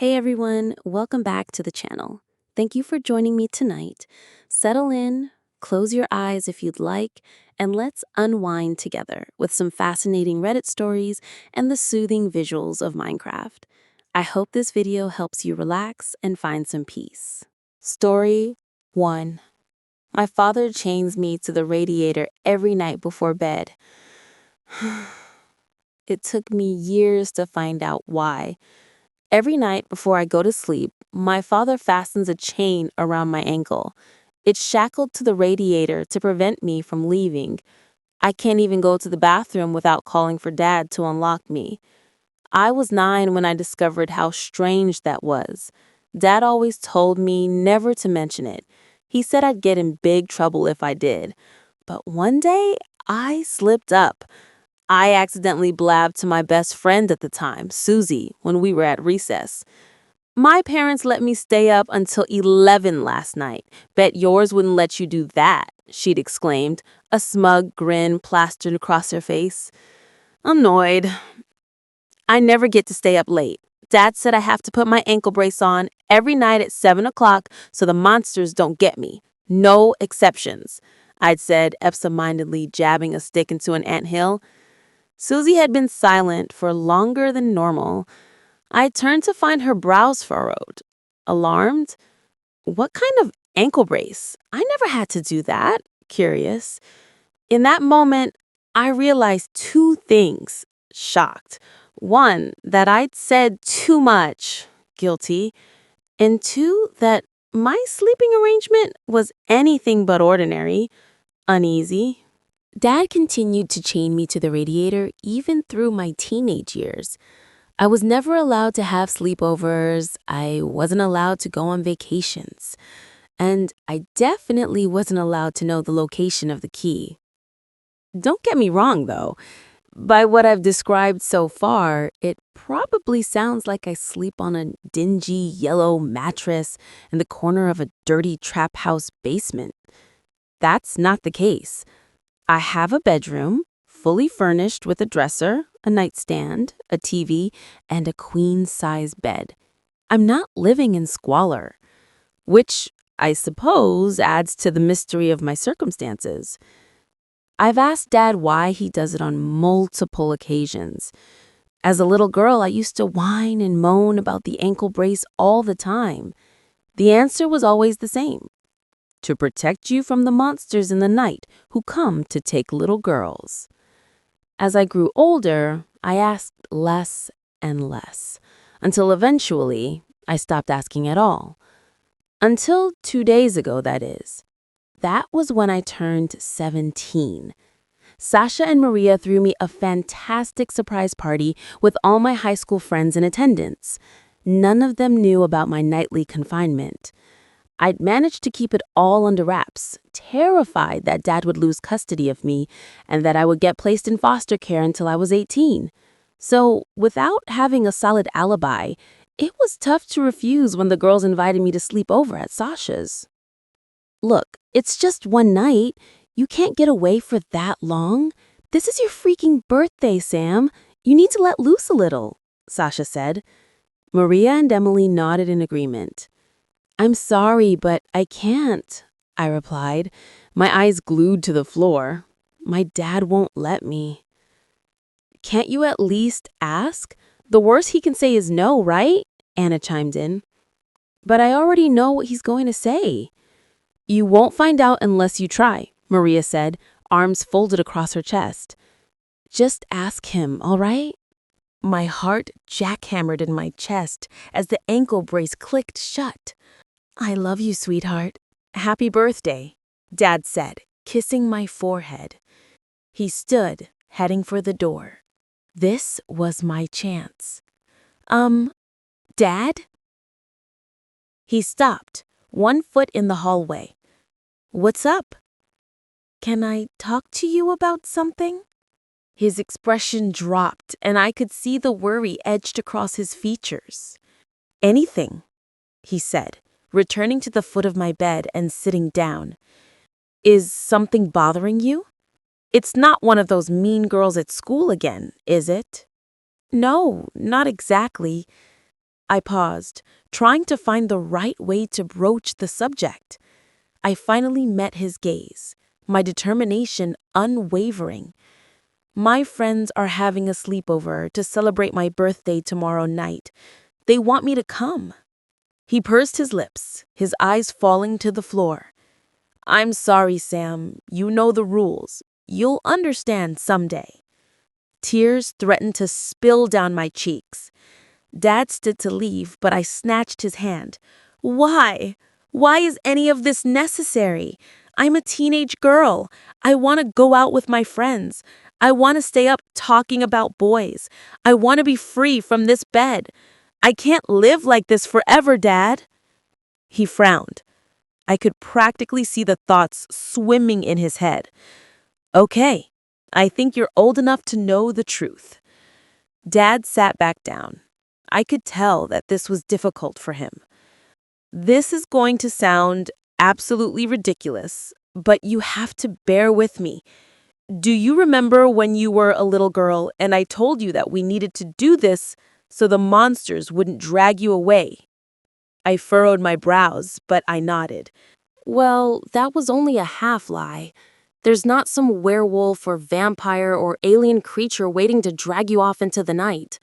Hey everyone, welcome back to the channel. Thank you for joining me tonight. Settle in, close your eyes if you'd like, and let's unwind together with some fascinating Reddit stories and the soothing visuals of Minecraft. I hope this video helps you relax and find some peace. Story 1. My father chains me to the radiator every night before bed. It took me years to find out why. Every night before I go to sleep, my father fastens a chain around my ankle. It's shackled to the radiator to prevent me from leaving. I can't even go to the bathroom without calling for Dad to unlock me. I was 9 when I discovered how strange that was. Dad always told me never to mention it. He said I'd get in big trouble if I did. But one day, I slipped up. I accidentally blabbed to my best friend at the time, Susie, when we were at recess. My parents let me stay up until 11 last night. Bet yours wouldn't let you do that, she'd exclaimed, a smug grin plastered across her face. Annoyed. I never get to stay up late. Dad said I have to put my ankle brace on every night at 7 o'clock so the monsters don't get me. No exceptions, I'd said, absent-mindedly jabbing a stick into an anthill. Susie had been silent for longer than normal. I turned to find her brows furrowed. Alarmed? What kind of ankle brace? I never had to do that. Curious. In that moment, I realized 2 things. Shocked. 1, that I'd said too much. Guilty. And 2, that my sleeping arrangement was anything but ordinary. Uneasy. Dad continued to chain me to the radiator even through my teenage years. I was never allowed to have sleepovers, I wasn't allowed to go on vacations, and I definitely wasn't allowed to know the location of the key. Don't get me wrong, though. By what I've described so far, it probably sounds like I sleep on a dingy yellow mattress in the corner of a dirty trap house basement. That's not the case. I have a bedroom, fully furnished with a dresser, a nightstand, a TV, and a queen-size bed. I'm not living in squalor, which I suppose adds to the mystery of my circumstances. I've asked Dad why he does it on multiple occasions. As a little girl, I used to whine and moan about the ankle brace all the time. The answer was always the same: to protect you from the monsters in the night who come to take little girls. As I grew older, I asked less and less, until eventually I stopped asking at all. Until 2 days ago, that is. That was when I turned 17. Sasha and Maria threw me a fantastic surprise party with all my high school friends in attendance. None of them knew about my nightly confinement. I'd managed to keep it all under wraps, terrified that Dad would lose custody of me and that I would get placed in foster care until I was 18. So, without having a solid alibi, it was tough to refuse when the girls invited me to sleep over at Sasha's. Look, it's just one night. You can't get away for that long. This is your freaking birthday, Sam. You need to let loose a little, Sasha said. Maria and Emily nodded in agreement. I'm sorry, but I can't, I replied, my eyes glued to the floor. My dad won't let me. Can't you at least ask? The worst he can say is no, right? Anna chimed in. But I already know what he's going to say. You won't find out unless you try, Maria said, arms folded across her chest. Just ask him, all right? My heart jackhammered in my chest as the ankle brace clicked shut. I love you, sweetheart. Happy birthday, Dad said, kissing my forehead. He stood, heading for the door. This was my chance. Dad? He stopped, 1 foot in the hallway. What's up? Can I talk to you about something? His expression dropped, and I could see the worry etched across his features. Anything, he said, returning to the foot of my bed and sitting down. Is something bothering you? It's not one of those mean girls at school again, is it? No, not exactly. I paused, trying to find the right way to broach the subject. I finally met his gaze, my determination unwavering. My friends are having a sleepover to celebrate my birthday tomorrow night. They want me to come. He pursed his lips, his eyes falling to the floor. I'm sorry, Sam. You know the rules. You'll understand someday. Tears threatened to spill down my cheeks. Dad stood to leave, but I snatched his hand. Why? Why is any of this necessary? I'm a teenage girl. I want to go out with my friends. I want to stay up talking about boys. I want to be free from this bed. I can't live like this forever, Dad. He frowned. I could practically see the thoughts swimming in his head. Okay, I think you're old enough to know the truth. Dad sat back down. I could tell that this was difficult for him. This is going to sound absolutely ridiculous, but you have to bear with me. Do you remember when you were a little girl and I told you that we needed to do this so the monsters wouldn't drag you away? I furrowed my brows, but I nodded. Well, that was only a half lie. There's not some werewolf or vampire or alien creature waiting to drag you off into the night.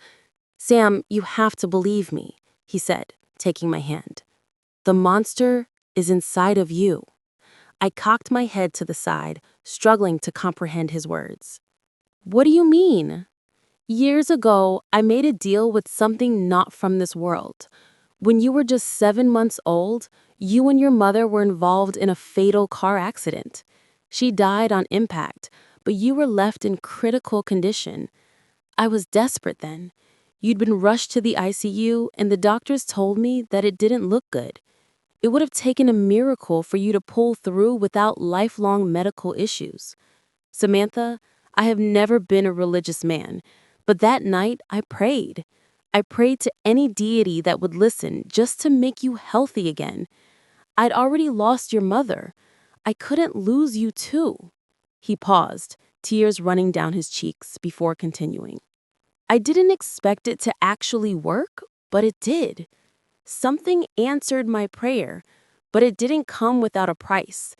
Sam, you have to believe me, he said, taking my hand. The monster is inside of you. I cocked my head to the side, struggling to comprehend his words. What do you mean? Years ago, I made a deal with something not from this world. When you were just 7 months old, you and your mother were involved in a fatal car accident. She died on impact, but you were left in critical condition. I was desperate then. You'd been rushed to the ICU, and the doctors told me that it didn't look good. It would have taken a miracle for you to pull through without lifelong medical issues. Samantha, I have never been a religious man, but that night I prayed. I prayed to any deity that would listen just to make you healthy again. I'd already lost your mother. I couldn't lose you too. He paused, tears running down his cheeks before continuing. I didn't expect it to actually work, but it did. Something answered my prayer, but it didn't come without a price.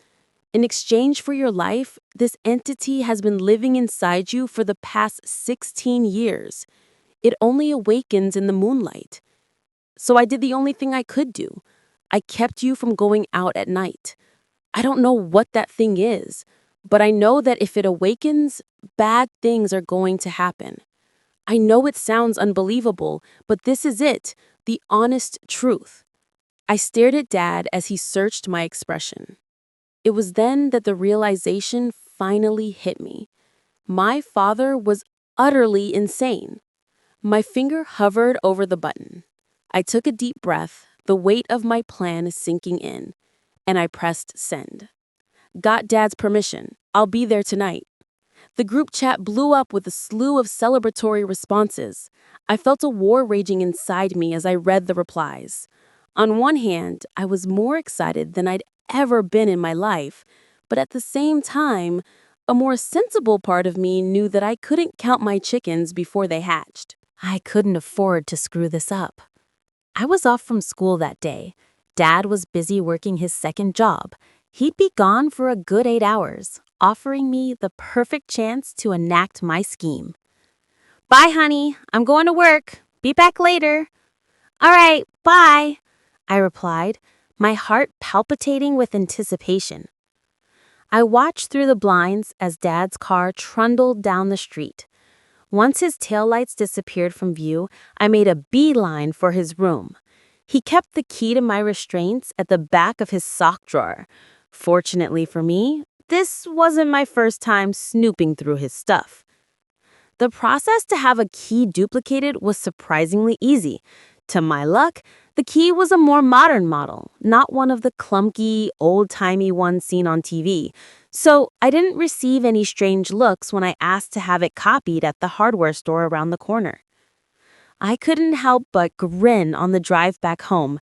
In exchange for your life, this entity has been living inside you for the past 16 years. It only awakens in the moonlight. So I did the only thing I could do. I kept you from going out at night. I don't know what that thing is, but I know that if it awakens, bad things are going to happen. I know it sounds unbelievable, but this is it, the honest truth. I stared at Dad as he searched my expression. It was then that the realization finally hit me. My father was utterly insane. My finger hovered over the button. I took a deep breath, the weight of my plan sinking in, and I pressed send. Got Dad's permission. I'll be there tonight. The group chat blew up with a slew of celebratory responses. I felt a war raging inside me as I read the replies. On one hand, I was more excited than I'd ever been in my life, but at the same time, a more sensible part of me knew that I couldn't count my chickens before they hatched. I couldn't afford to screw this up. I was off from school that day. Dad was busy working his second job. He'd be gone for a good 8 hours, offering me the perfect chance to enact my scheme. Bye, honey. I'm going to work. Be back later. All right, bye, I replied, my heart palpitating with anticipation. I watched through the blinds as Dad's car trundled down the street. Once his taillights disappeared from view, I made a beeline for his room. He kept the key to my restraints at the back of his sock drawer. Fortunately for me, this wasn't my first time snooping through his stuff. The process to have a key duplicated was surprisingly easy. To my luck, the key was a more modern model, not one of the clunky, old-timey ones seen on TV. So I didn't receive any strange looks when I asked to have it copied at the hardware store around the corner. I couldn't help but grin on the drive back home.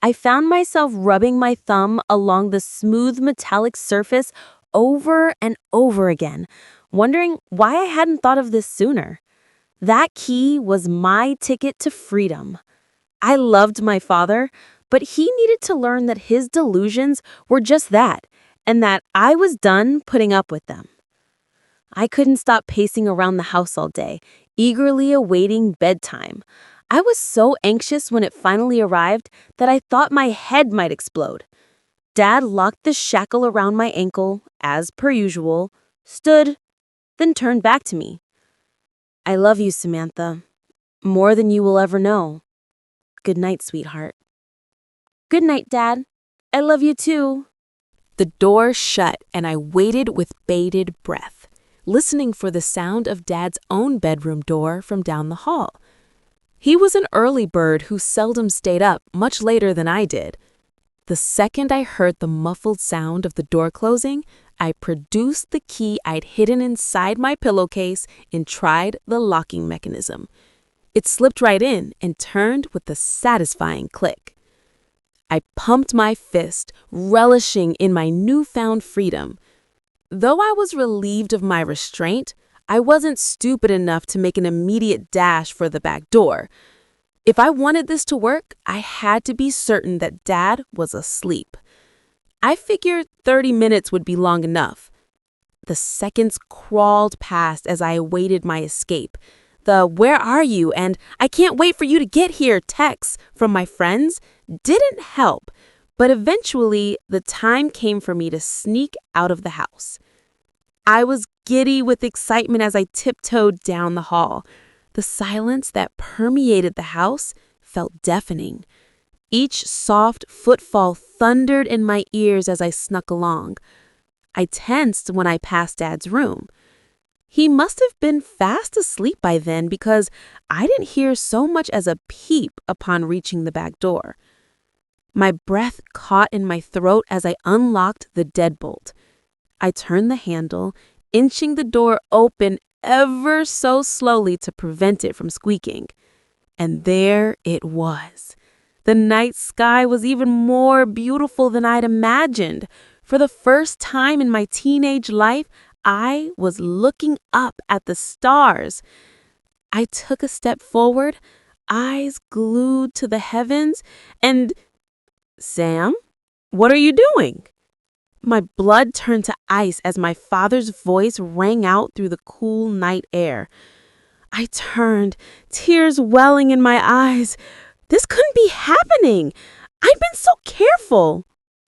I found myself rubbing my thumb along the smooth metallic surface over and over again, wondering why I hadn't thought of this sooner. That key was my ticket to freedom. I loved my father, but he needed to learn that his delusions were just that, and that I was done putting up with them. I couldn't stop pacing around the house all day, eagerly awaiting bedtime. I was so anxious when it finally arrived that I thought my head might explode. Dad locked the shackle around my ankle, as per usual, stood, then turned back to me. I love you, Samantha, more than you will ever know. Good night, sweetheart. Good night, Dad. I love you too. The door shut and I waited with bated breath, listening for the sound of Dad's own bedroom door from down the hall. He was an early bird who seldom stayed up much later than I did. The second I heard the muffled sound of the door closing, I produced the key I'd hidden inside my pillowcase and tried the locking mechanism. It slipped right in and turned with a satisfying click. I pumped my fist, relishing in my newfound freedom. Though I was relieved of my restraint, I wasn't stupid enough to make an immediate dash for the back door. If I wanted this to work, I had to be certain that Dad was asleep. I figured 30 minutes would be long enough. The seconds crawled past as I awaited my escape. The "where are you?" and "I can't wait for you to get here" texts from my friends didn't help, but eventually the time came for me to sneak out of the house. I was giddy with excitement as I tiptoed down the hall. The silence that permeated the house felt deafening. Each soft footfall thundered in my ears as I snuck along. I tensed when I passed Dad's room. He must have been fast asleep by then because I didn't hear so much as a peep upon reaching the back door. My breath caught in my throat as I unlocked the deadbolt. I turned the handle, inching the door open ever so slowly to prevent it from squeaking. And there it was. The night sky was even more beautiful than I'd imagined. For the first time in my teenage life, I was looking up at the stars. I took a step forward, eyes glued to the heavens, and "Sam, what are you doing?" My blood turned to ice as my father's voice rang out through the cool night air. I turned, tears welling in my eyes. This couldn't be happening. I'd been so careful.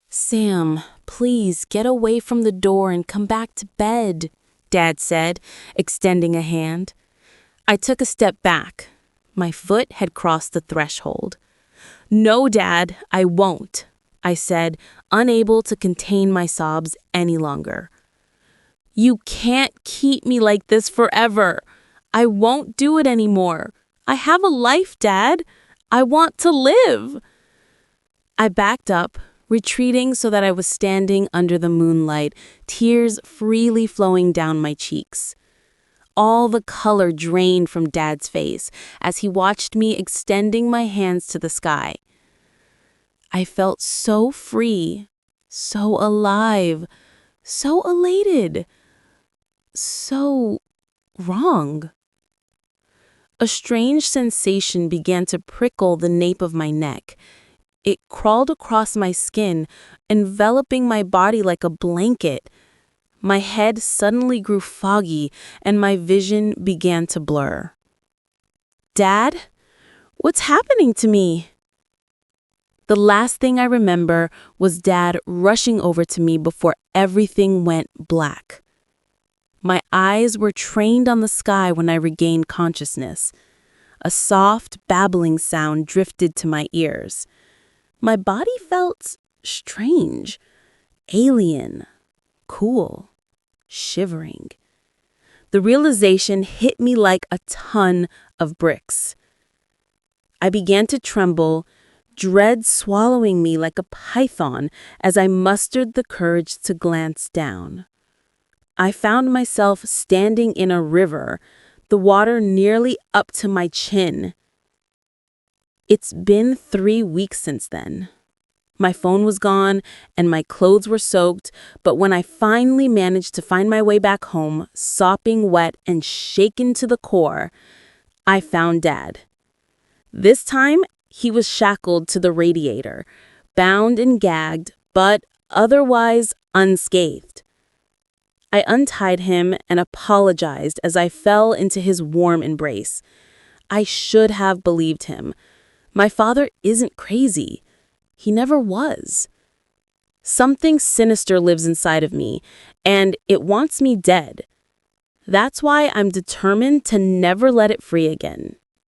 "Sam, please get away from the door and come back to bed," Dad said, extending a hand. I took a step back. My foot had crossed the threshold. "No, Dad, I won't," I said, unable to contain my sobs any longer. "You can't keep me like this forever. I won't do it anymore. I have a life, Dad. I want to live." I backed up, retreating so that I was standing under the moonlight, tears freely flowing down my cheeks. All the color drained from Dad's face as he watched me extending my hands to the sky. I felt so free, so alive, so elated, so wrong. A strange sensation began to prickle the nape of my neck. It crawled across my skin, enveloping my body like a blanket. My head suddenly grew foggy, and my vision began to blur. "Dad, what's happening to me?" The last thing I remember was Dad rushing over to me before everything went black. My eyes were trained on the sky when I regained consciousness. A soft, babbling sound drifted to my ears. My body felt strange, alien, cool, shivering. The realization hit me like a ton of bricks. I began to tremble, dread swallowing me like a python as I mustered the courage to glance down. I found myself standing in a river, the water nearly up to my chin. It's been 3 weeks since then. My phone was gone and my clothes were soaked, but when I finally managed to find my way back home, sopping wet and shaken to the core, I found Dad. This time, He was shackled to the radiator, bound and gagged, but otherwise unscathed. I untied him and apologized as I fell into his warm embrace. I should have believed him. My father isn't crazy. He never was. Something sinister lives inside of me, and it wants me dead. That's why I'm determined to never let it free again.